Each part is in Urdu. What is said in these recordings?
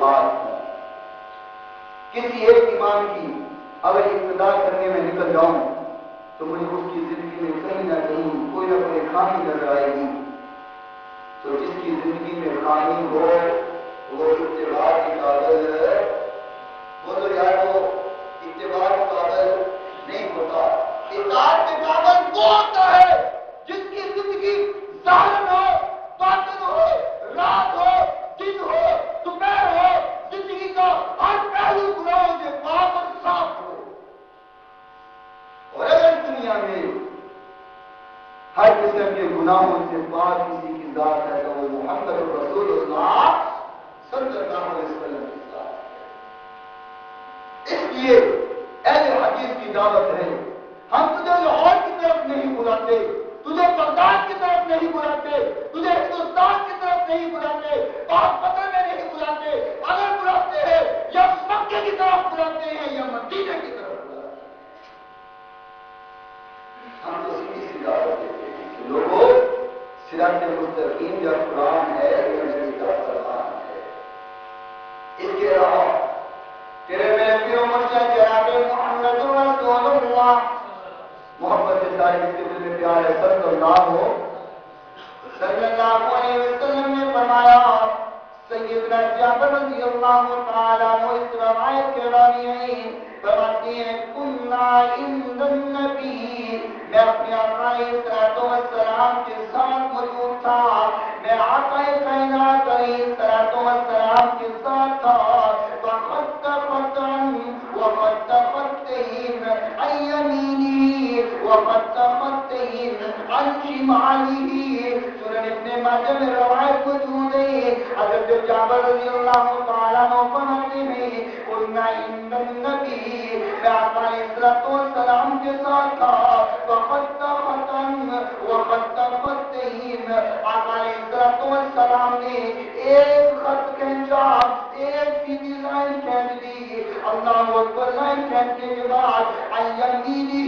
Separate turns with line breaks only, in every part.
خاص ہوں. کسی ایک امام کی اگر ابتدا کرنے میں نکل جاؤں تو مجھے اس کی زندگی میں کہیں نہ کہیں کوئی نہ کوئی خامی نظر آئے گی. تو جس کی زندگی میں خامی ہو وہ اتباع کی قابل وہ تو یا تو اتباع کی قابل نہیں ہوتا. اطاعت کے قابل وہ ہوتا ہے جس کی زندگی ظاہر ہو، باطن ہو، رات ہو، دن ہو، دوپہر ہو، زندگی کا ہر پہلو گناہوں سے پاک اور صاف ہو. اور اگر دنیا میں ہر قسم کے گناہوں سے پاک کسی کی ذات ہے تو وہ محمد رسول اللہ صلی اللہ علیہ وسلم کی ذات ہے. اس لیے اہل حدیث کی دعوت ہے. ہم تجھے لاہور کی طرف نہیں بلاتے، تجھے بغداد کی طرف نہیں بلاتے، تجھے ہندوستان کی طرف نہیں بلاتے، پاک پتن میں نہیں بلاتے. اگر بلاتے ہیں یا مکے کی طرف بلاتے ہیں یا مدینے کی طرف بلاتے ہیں. ہم تو سیدھی سی دعوت دیتے ہیں کہ لوگوں صراط مستقیم یا قرآن ہے یا نبی کا فرمان ہے. اس کے علاوہ تیرے میرے پیرو مرشد جناب محمد رسول اللہ محبت سے ساری کے دل میں پیار ہے صلی اللہ علیہ وسلم نے فرمایا. سیدنا جابر رضی اللہ تعالیٰ عنہ اس روایت کے راوی ہیں، فرماتے ہیں کنا عند النبی، میں اپنے آقا علیہ السلام کے ساتھ موجود تھا، میں آقا کائنات علیہ السلام کے ساتھ تھا. فخط خطن وخط خطین عن یمینی وخط خطین عن شمالی. سنن ابن ماجہ میں روایت موجود ہے. حضرت جابر رضی اللہ تعالیٰ عنہ فرماتے ہیں قلنا عند النبی، میں آقا علیہ السلام کے ساتھ تھا. وخط خطن وخط خطین، آقا علیہ السلام نے ایک خط کھینچا، ایک سیدھی لائن کھینچ دی. اللہ اکبر لائن کھینچنے کے بعد عن یمینہ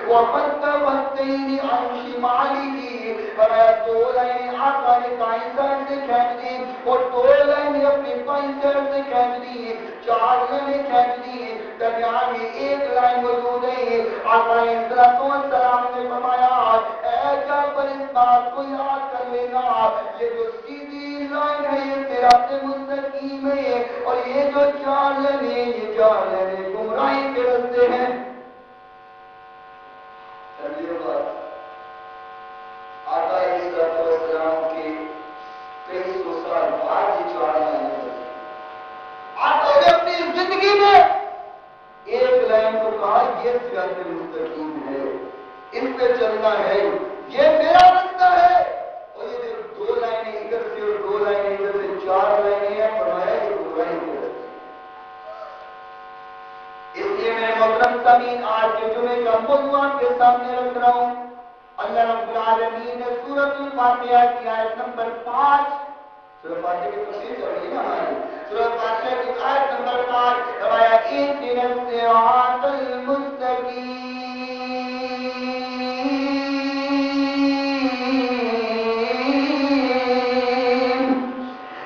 وخط خطین عن شمالہ، فرمایا دو لائنیں آقا نے دائیں سائڈ سے کھینچ دی اور دو لائنیں اپنی بائیں سائڈ سے کھینچ دی، 4 لائنیں کھینچ دی. درمیان میں ایک لائن موجود ہے. آقا علیہ السلام نے فرمایا اے جعفر اس بات کو یاد کر لینا، یہ جو سیدھی لائن ہے یہ صراط مستقیم ہے اور یہ جو 4 لائنیں یہ 4 لائنیں گمراہی کے راستے ہیں. آقا علیہ السلام کے 2300 سال بعد یہ 4 لائنیں آقا نے اپنی زندگی میں ایک لائن کو کہا یہ صراط مستقیم ہے، اس پہ چلنا ہے، یہ میرا راستہ ہے. اور یہ جو 2 لائنیں ادھر سے اور 2 لائنیں ادھر سے 4 لائنیں ہیں، فرمایا یہ گمراہی کے راستے. اس لیے میں محترم سامعین آج کے جمعے کا موضوع آپ کے سامنے رکھ رہا ہوں. اللہ رب العالمین نے سورۃ الفاتحہ کی آیت نمبر 5، سورۃ فاتحہ کی تفسیر چل رہی ہے نا ہماری، سورۃ فاتحہ کی آیت نمبر 5 فرمایا اهدنا الصراط المستقیم.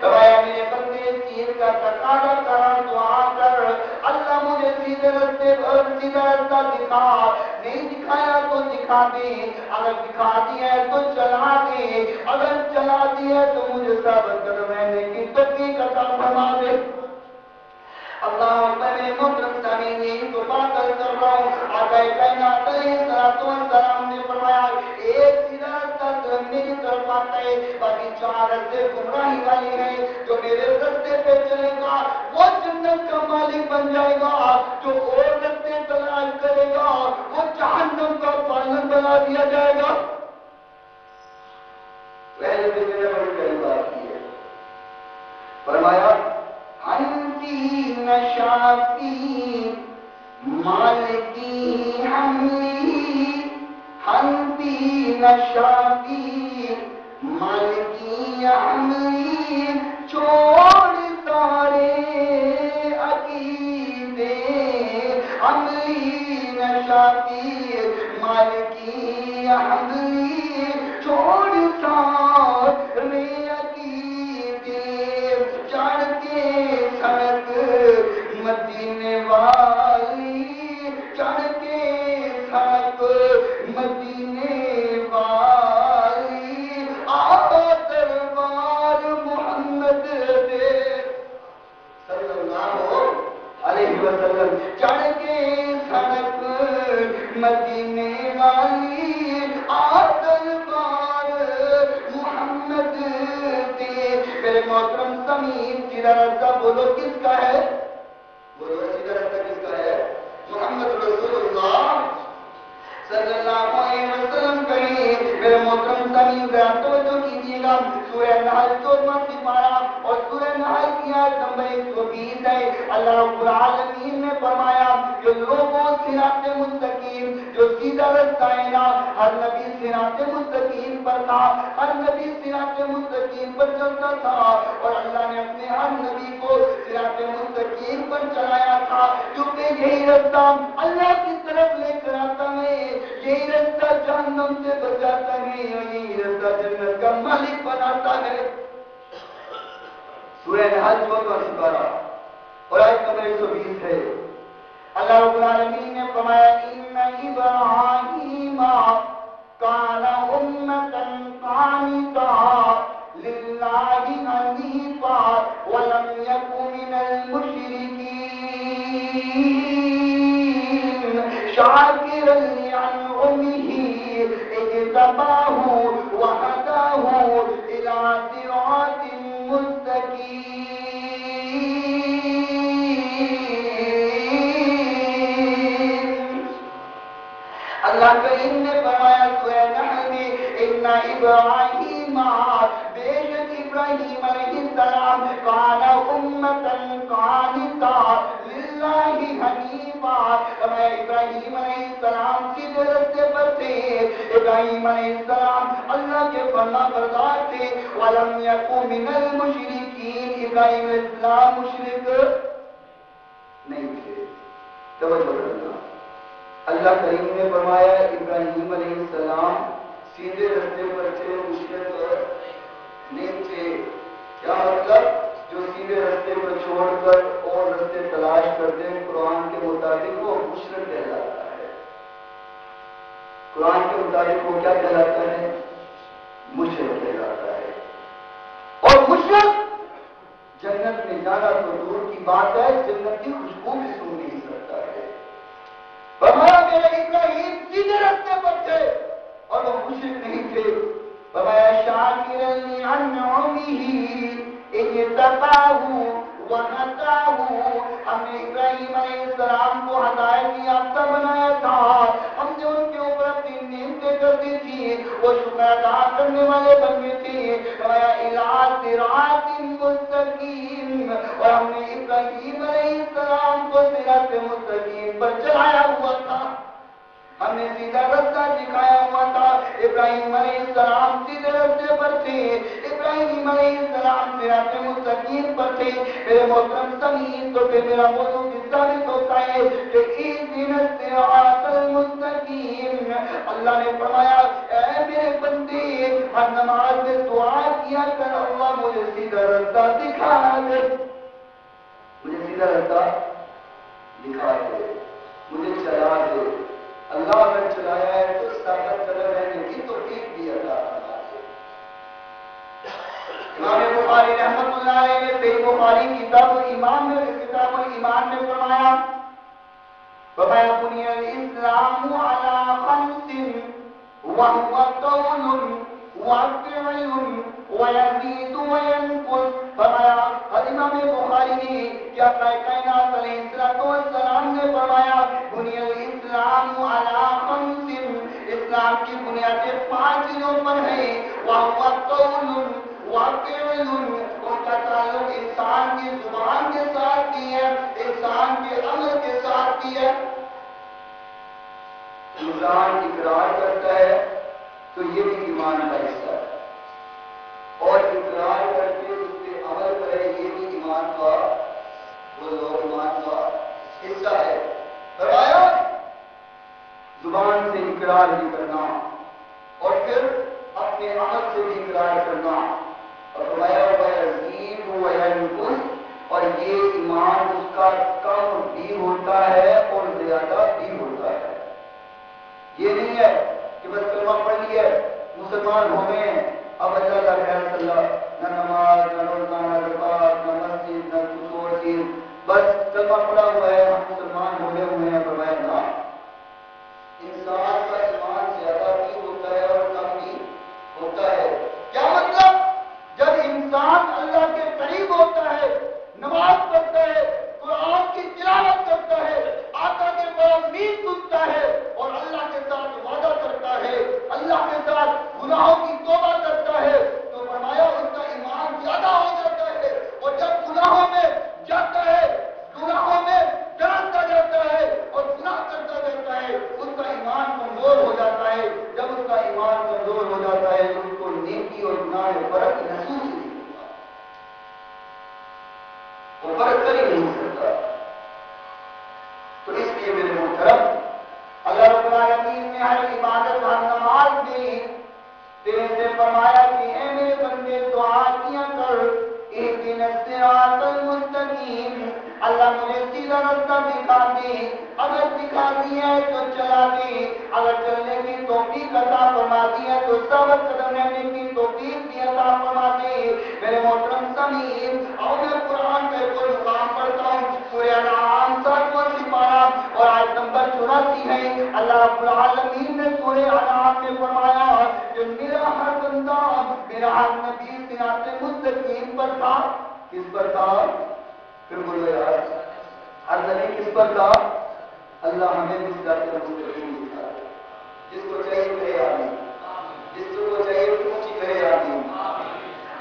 فرمایا میرے بندے سیر کا تقاضا کر، دعا کر، اللہ مجھے سیدھے راستے پر سیدھا راستہ دکھا. نہیں دکھایا تو دکھا دے، اگر دکھا دیا ہے تو چلا دے، اگر چلا دیا ہے تو مجھے ثابت کر رہنے کی توفیق عطا فرما دے. اللہ میرے محترم سامعین یہی تو بات کر رہا ہوں. آقا کائنات علیہ السلام نے فرمایا ایک سیدھا راستہ میری طرف آتا ہے، باقی 4 راستے گمراہی والے ہیں. جو میرے راستے پہ چلے گا وہ جنت کا مالک بن جائے گا، جو اور راستے تلاش کرے گا وہ جہنم کا پالن بنا دیا جائے گا. پہلے بھی میں نے بڑی پہلی بات کی ہے، فرمایا انتی نشاتی مالکی حملی، انتی نشاتی مالکی حملی، چھوڑ سارے عقیدے، حملی نشاتی مالکی حملی، چھوڑ سارے عقیدے، چڑھ کے سیدھا راستہ بولو کس کا ہے؟ بولو سیدھا راستہ کس کا ہے؟ محمد رسول اللہ صلی اللہ علیہ وسلم کریم۔ میرے محترم سامعین ذرا توجہ کیجیے گا، سورہ نحل 14 سپارہ اور سورہ نحل کی آیت نمبر 120 ہے۔ اللہ رب العالمین نے فرمایا کہ لوگوں صراط مستقیم جو سیدھا راستہ ہے نا، ہر نبی صراط مستقیم پر تھا، ہر نبی صراط مستقیم پر چلتا تھا، اور اللہ نے اپنے ہر نبی کو صراط مستقیم پر چلایا تھا، کیونکہ یہی راستہ اللہ کی طرف لے کر آتا ہے، یہی راستہ جہنم سے بچاتا ہے، یہی راستہ جنت کا مالک بناتا ہے۔ سورہ نحل 14 سپارہ اور آیت نمبر 120 ہے۔ اللہ رب العالمین نے فرمایا ان ابراہیم کان امۃ قانتا للہ حنیفا ولم یک من المشرکین شاکرا لانعمہ اجتباہ وہداہ الی صراط مستقیم۔ اللہ کریم نے فرمایا سورہ نحل میں ان ابراہیم بے شک ابراہیم علیہ السلام کان امۃ قانتا للہ حنیفا، فرمایا ابراہیم علیہ السلام سیدھے راستے پر تھے، ابراہیم علیہ السلام اللہ کے فرما بردار تھے، ولم یک من المشرکین، ابراہیم علیہ السلام مشرک نہیں تھے۔ توجہ کرنا، اللہ کریم نے فرمایا ابراہیم علیہ السلام سیدھے راستے پر تھے، مشرک نہیں تھے۔ کیا مطلب؟ جو سیدھے راستے پر چھوڑ کر اور راستے تلاش کرتے ہیں قرآن کے مطابق وہ مشرک کہلاتا ہے۔ قرآن کے مطابق وہ کیا کہلاتا ہے؟ مشرک کہلاتا ہے۔ اور مشرک جنت میں جانا تو دور کی بات ہے، جنت کی خوشبو بھی سن نہیں سکتا ہے۔ فرمایا میرے ابراہیم سیدھے راستے پر تھے اور وہ مشرک نہیں تھے۔ فرمایا شاکرا لانعمہ اجتباہ وہداہ، ہم نے ابراہیم علیہ السلام کو ہدایت یافتہ بنایا تھا، ہم نے ان کے اوپر اپنی نعمتیں کر دی تھی، وہ شکر ادا کرنے والے بن گئے تھے۔ فرمایا الی صراط مستقیم، اور ہم نے ابراہیم علیہ السلام کو صراط مستقیم پر چلایا ہوا تھا، ہم نے سیدھا راستہ دکھایا ہوا تھا۔ ابراہیم علیہ السلام سیدھے راستے پر تھے، ابراہیم علیہ السلام صراط مستقیم پر تھے۔ میرے محترم سامعین، تو پھر میرا موضوع کس ثابت ہوتا ہے کہ اہدنا الصراط المستقیم۔ اللہ نے فرمایا اے میرے بندے، ہر نماز میں دعا کیا کر اللہ مجھے سیدھا راستہ دکھا دے، مجھے سیدھا راستہ دکھا دے، مجھے چلا دے۔ اللہ اگر چلایا ہے تو طاقت قدر رہنے کی توفیق بھی عطا فرما دے۔ امام بخاری رحمۃ اللہ علیہ نے صحیح بخاری کتاب الایمان میں فرمایا بنی الاسلام علی خمس وهو قول وفعل ويزيد وينقص۔ فرمایا امام بخاری نے کیا کائنات علیہ السلام نے فرمایا بنی الاسلام علی خمس، اسلام کی بنیادیں 5 چیزوں پر ہے، وهو قول وفعل، ان کا تعلق انسان کی زبان کے ساتھ بھی ہے، انسان کے عمل کے ساتھ بھی ہے۔ انسان اقرار کرتا ہے تو یہ بھی ایمان کا حصہ ہے، اور اقرار کر کے اس پہ عمل کرے یہ بھی ایمان کا حصہ ہے۔ فرمایا زبان سے اقرار بھی کرنا اور پھر اپنے عمل سے بھی اقرار کرنا، اور فرمایا وَيَزِيدُ وَيَنْقُصُ، اور یہ ایمان اس کا کم بھی ہوتا ہے اور زیادہ بھی ہوتا ہے۔ یہ نہیں ہے کہ بس کلمہ پڑھ لیے مسلمان ہو گئے اب اللہ کا خیر صلی اللہ، نہ نماز نہ روزہ نہ زکات نہ مسجد نہ کچھ اور چیز، بس کلمہ پڑھا ہوا ہے ہم مسلمان ہوئے ہیں۔ فرمایا نا، انسان کا ایمان زیادہ بھی ہوتا ہے اور کم بھی ہوتا ہے۔ کیا مطلب؟ جب انسان اللہ کے قریب ہوتا ہے وہ فرق کر ہی نہیں سکتا. تو اس لیے میرے محترم اللہ رب العالمین نے ہر عبادت ہر نماز میں تیرے سے فرمایا کہ اے میرے بندے دعا کیا کر اہدنا الصراط المستقیم. اللہ مجھے سیدھا راستہ دکھا دے. اگر دکھا دیا ہے تو چلا دے. اگر چلنے کی توفیق عطا فرما دی ہے تو ثابت قدم رہنے کی توفیق بھی عطا فرما دے. میرے محترم سامعین اور میں قرآن کا کوئی مقام پڑھتا ہوں. سورہ انعام 7واں سپارہ اور آیت نمبر 84 ہے. اللہ رب العالمین نے سورہ انعام میں فرمایا کہ میرا ہر بندہ میرا ہر نبی صراط مستقیم پر تھا. کس پر تھا؟ پھر بولو یار ہر نبی کس پر تھا؟ اللہ ہمیں بھی صراط مستقیم دکھا. جس کو چاہیے کرے آمین. جس کو چاہیے اونچی کرے آمین.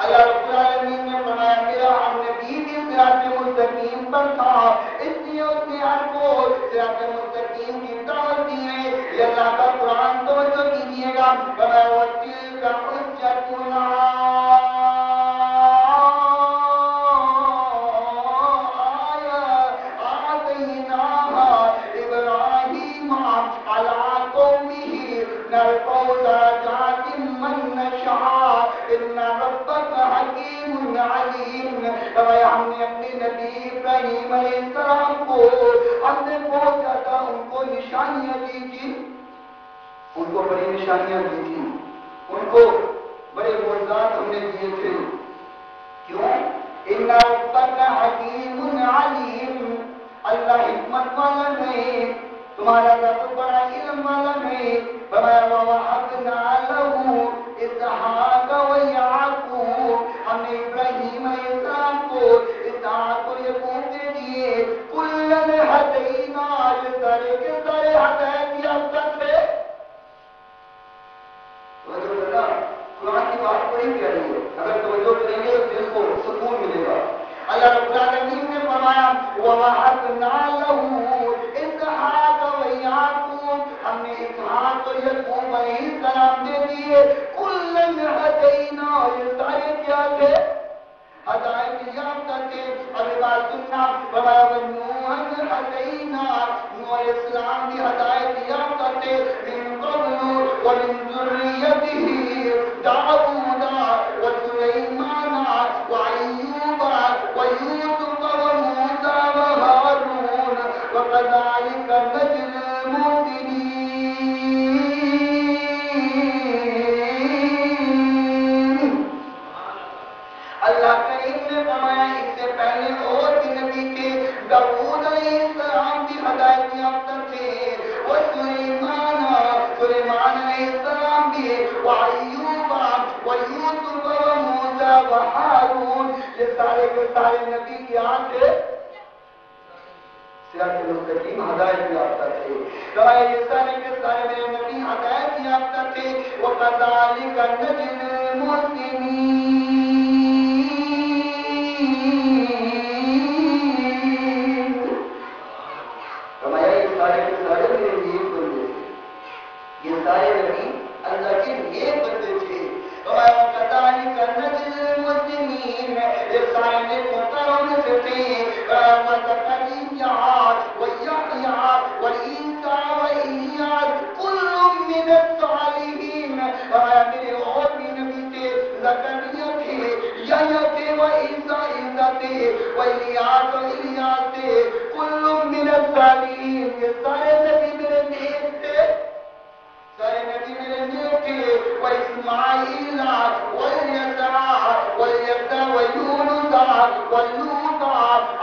اللہ رب العالمین نے فرمایا میرا ہر نبی بھی صراط مستقیم پر تھا. اس لیے اس نے ہر کو صراط مستقیم کی دعوت دی ہے. یہ اللہ کا قرآن توجہ کیجیے گا. فرمایا وَتِلْكَ حُجَّتُنَا ہم نے اپنے نبی ابراہیم علیہ السلام کو ہم نے بہت زیادہ ان کو نشانیاں دی تھی. ان کو بڑی نشانیاں دی تھی. ان کو بڑے معجزات ہم نے دیے تھے. کیوں؟ ان ربک حکیم علیم. اللہ حکمت والا ہے. تمہارا رب بڑا علم والا ہے. فرمایا وَوَهَبْنَا لَهُ إِسْحَاقَ وَيَعْقُوبَ. ہم نے ابراہیم علیہ السلام کو اسحاق اور یعقوب دے دیے. کُلًّا هَدَيْنَا. یہ سارے کے سارے ہدایت یافتہ تھے. قرآن کی بات بڑی پیاری ہے. اگر توجہ کریں گے تو دل کو سکون ملے گا. اللہ رب العالمین نے فرمایا وَوَهَبْنَا لَهُ إِسْحَاقَ وَيَعْقُوبَ. ہم نے اسحاق اور یعقوب علیہ السلام دے دیے. کُلًّا هَدَيْنَا. یہ سارے کیا تھے؟ ہدایت یافتہ تھے. ابھی بات سننا. فرمایا وَنُوحًا هَدَيْنَا. نوح علیہ السلام بھی ہدایت یافتہ تھے. مِن قَبْلُ وَمِن ذُرِّيَّتِهِ داؤد وسليمان وأيوب ويوسف وموسى وهارون وكذلك نجزي المحسنين. اللہ کریم نے فرمایا اس سے پہلے اور بھی نبی تھے. داؤد علیہ السلام بھی ہدایت یافتہ تھے. سلیمان علیہ السلام بھی. وأيوب ويوسف وموسى وهارون. یہ سارے کے سارے نبی کیا تھے؟ صراط مستقیم ہدایت یافتہ تھے. یہ سارے کے سارے میرے نبی ہدایت یافتہ تھے. وَكَذَلِكَ نَجْزِي الْمُحْسِنِينَ. یہ سارے کے سارے میرے نیک بندے تھے. یہ سارے نبی اللہ کے نیک بندے تھے. وَكَذَلِكَ نَجْزِي الْمُحْسِنِينَ. یہ سارے نیک مقرروں سے تھے. وَزَكَرِيَّا وَيَحْيَىٰ وَعِيسَىٰ وَإِلْيَاسَ كُلٌّ مِّنَ الصَّالِحِينَ. میرے اور بھی نبی تھے. زکریا تھے, یحییٰ تھے, عیسیٰ تھے, الیاس تھے. كُلٌّ مِّنَ الصَّالِحِينَ. یہ سارے نبی میرے نیک تھے. سارے نبی میرے نیک تھے. وَإِسْمَاعِيلَ وَالْيَسَعَ وَيُونُسَ وَلُوطَ.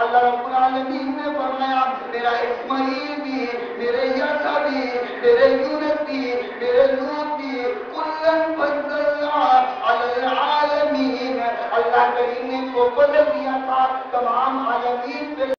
اللہ رب العالمین نے فرمایا میرا اسماعیل بھی, میرے یسع بھی, میرے یونس بھی, میرے لوط بھی. كُلًّا فَضَّلْنَا عَلَى الْعَالَمِينَ. اللہ کریم نے کو فضل دیا تھا تمام عالمین پہ.